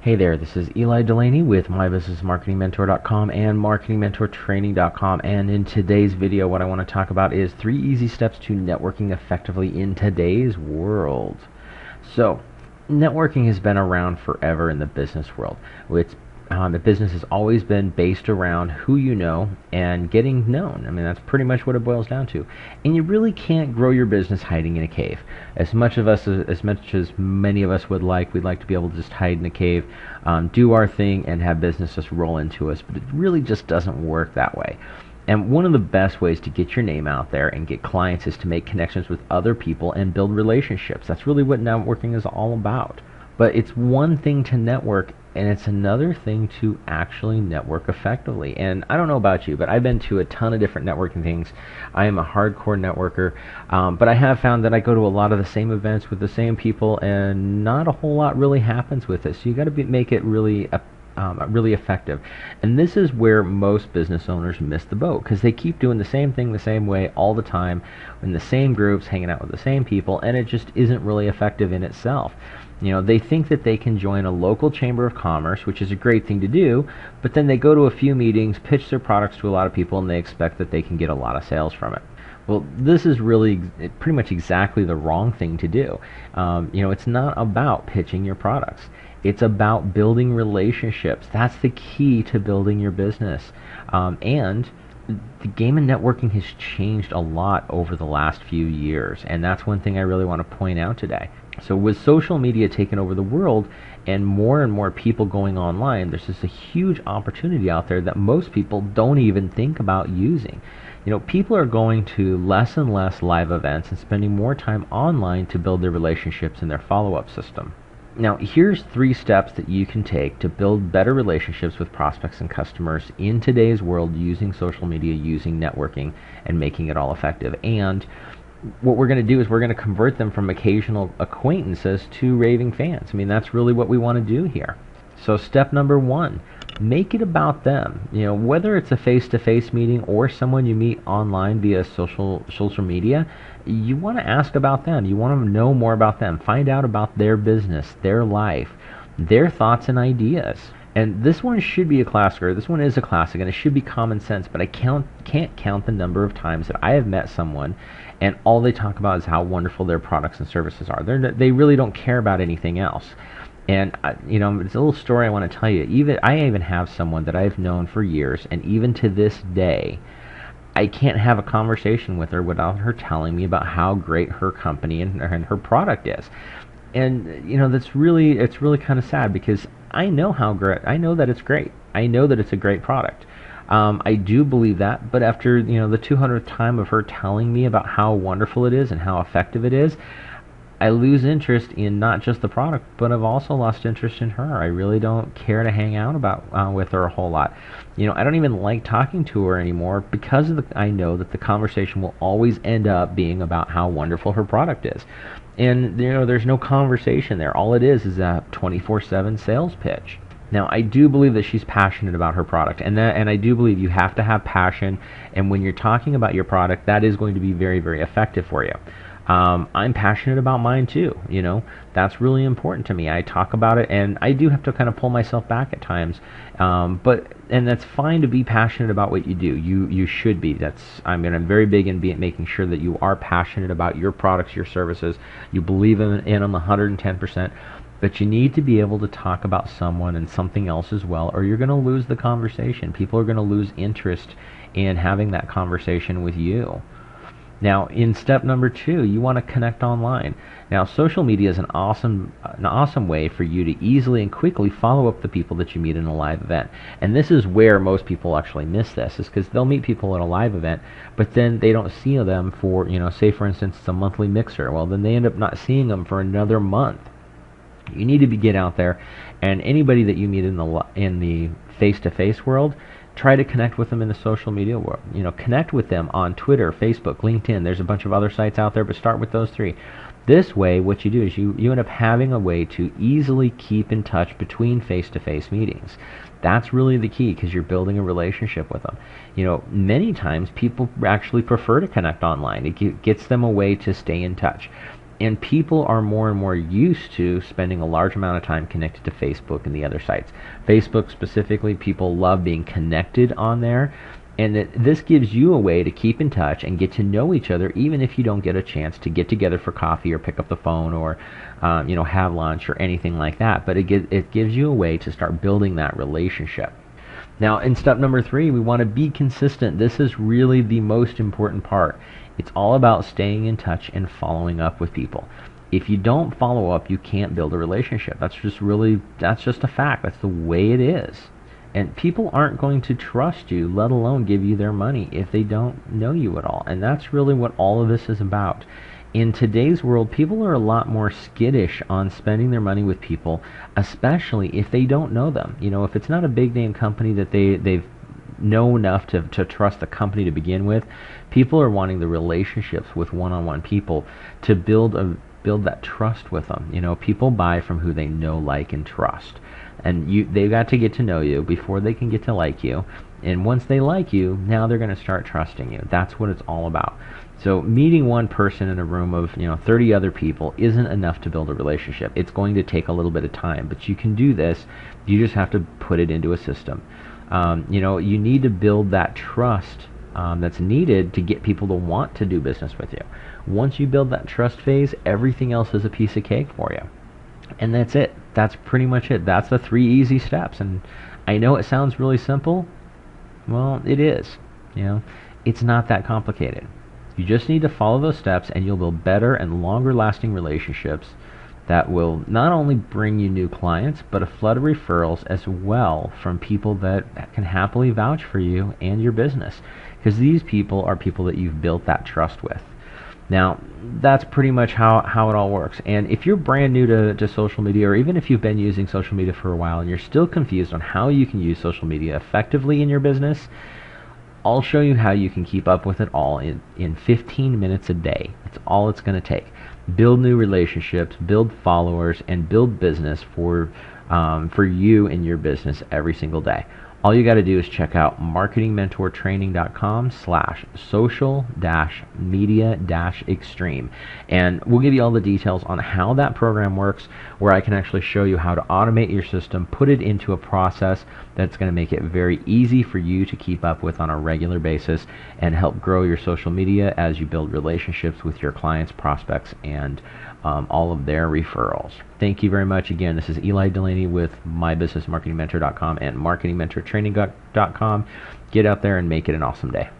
Hey there, this is Eli Delaney with MyBusinessMarketingMentor.com and MarketingMentorTraining.com, and in today's video what I want to talk about is 3 easy steps to networking effectively in today's world. So, networking has been around forever in the business world. The business has always been based around who you know and getting known. I mean, that's pretty much what it boils down to. And you really can't grow your business hiding in a cave. As much as many of us would like, we'd like to be able to just hide in a cave, do our thing, and have business just roll into us. But it really just doesn't work that way. And one of the best ways to get your name out there and get clients is to make connections with other people and build relationships. That's really what networking is all about. But it's one thing to network, and it's another thing to actually network effectively. And I don't know about you, but I've been to a ton of different networking things. I am a hardcore networker, but I have found that I go to a lot of the same events with the same people, and not a whole lot really happens with it. So you got to make it really effective. And this is where most business owners miss the boat, because they keep doing the same thing the same way all the time, in the same groups, hanging out with the same people, and it just isn't really effective in itself. You know, they think that they can join a local chamber of commerce, which is a great thing to do, but then they go to a few meetings, pitch their products to a lot of people, and they expect that they can get a lot of sales from it. Well, this is really pretty much exactly the wrong thing to do. It's not about pitching your products. It's about building relationships. That's the key to building your business. And the game of networking has changed a lot over the last few years, and that's one thing I really want to point out today. So with social media taking over the world and more people going online, there's just a huge opportunity out there that most people don't even think about using. You know, people are going to less and less live events and spending more time online to build their relationships and their follow-up system. Now, here's 3 steps that you can take to build better relationships with prospects and customers in today's world using social media, using networking, and making it all effective. And what we're going to do is we're going to convert them from occasional acquaintances to raving fans. I mean, that's really what we want to do here. So step number 1, make it about them. You know, whether it's a face-to-face meeting or someone you meet online via social media, you want to ask about them. You want to know more about them. Find out about their business, their life, their thoughts and ideas. And this one should be a classic, or this one is a classic, and it should be common sense, but I can't count the number of times that I have met someone and all they talk about is how wonderful their products and services are. They really don't care about anything else. And it's a little story I want to tell you. I even have someone that I've known for years, and even to this day, I can't have a conversation with her without her telling me about how great her company and her product is. And it's really kind of sad, because I know that it's great. I know that it's a great product. I do believe that, but after the 200th time of her telling me about how wonderful it is and how effective it is, I lose interest in not just the product, but I've also lost interest in her. I really don't care to hang out with her a whole lot. I don't even like talking to her anymore, because I know that the conversation will always end up being about how wonderful her product is. And there's no conversation there. All it is a 24/7 sales pitch. Now, I do believe that she's passionate about her product, and I do believe you have to have passion, and when you're talking about your product, that is going to be very, very effective for you. I'm passionate about mine too. That's really important to me. I talk about it, and I do have to kind of pull myself back at times, and that's fine to be passionate about what you do. You should be. I'm very big in making sure that you are passionate about your products, your services. You believe in them 110%. But you need to be able to talk about someone and something else as well, or you're going to lose the conversation. People are going to lose interest in having that conversation with you. Now, in step number 2, you want to connect online. Now, social media is an awesome way for you to easily and quickly follow up the people that you meet in a live event. And this is where most people actually miss this, is because they'll meet people at a live event, but then they don't see them for, say for instance, it's a monthly mixer. Well, then they end up not seeing them for another month. You need to get out there, and anybody that you meet in the face-to-face world, try to connect with them in the social media world. Connect with them on Twitter, Facebook, LinkedIn. There's a bunch of other sites out there, but start with those 3. This way, what you do is you end up having a way to easily keep in touch between face-to-face meetings. That's really the key, because you're building a relationship with them. Many times people actually prefer to connect online. It gets them a way to stay in touch. And people are more and more used to spending a large amount of time connected to Facebook and the other sites. Facebook specifically, people love being connected on there. And this gives you a way to keep in touch and get to know each other, even if you don't get a chance to get together for coffee or pick up the phone or, have lunch or anything like that. But it gives you a way to start building that relationship. Now, in step number 3, we want to be consistent. This is really the most important part. It's all about staying in touch and following up with people. If you don't follow up, you can't build a relationship. That's just a fact. That's the way it is. And people aren't going to trust you, let alone give you their money, if they don't know you at all. And that's really what all of this is about. In today's world, people are a lot more skittish on spending their money with people, especially if they don't know them. If it's not a big name company that they've know enough to trust the company to begin with, people are wanting the relationships with one-on-one people to build that trust with them. People buy from who they know, like, and trust. And they've got to get to know you before they can get to like you. And once they like you, now they're going to start trusting you. That's what it's all about. So meeting one person in a room of 30 other people isn't enough to build a relationship. It's going to take a little bit of time, but you can do this. You just have to put it into a system. You need to build that trust that's needed to get people to want to do business with you. Once you build that trust phase, everything else is a piece of cake for you. And that's it. That's pretty much it. That's the 3 easy steps. And I know it sounds really simple. Well, it is. It's not that complicated. You just need to follow those steps and you'll build better and longer lasting relationships that will not only bring you new clients, but a flood of referrals as well from people that can happily vouch for you and your business. Because these people are people that you've built that trust with. Now, that's pretty much how it all works. And if you're brand new to social media, or even if you've been using social media for a while and you're still confused on how you can use social media effectively in your business, I'll show you how you can keep up with it all in 15 minutes a day. That's all it's going to take. Build new relationships, build followers, and build business for you and your business every single day. All you got to do is check out marketingmentortraining.com/social-media-extreme. And we'll give you all the details on how that program works, where I can actually show you how to automate your system, put it into a process that's going to make it very easy for you to keep up with on a regular basis and help grow your social media as you build relationships with your clients, prospects, and all of their referrals. Thank you very much. Again, this is Eli Delaney with MyBusinessMarketingMentor.com and MarketingMentorTraining.com. Get out there and make it an awesome day.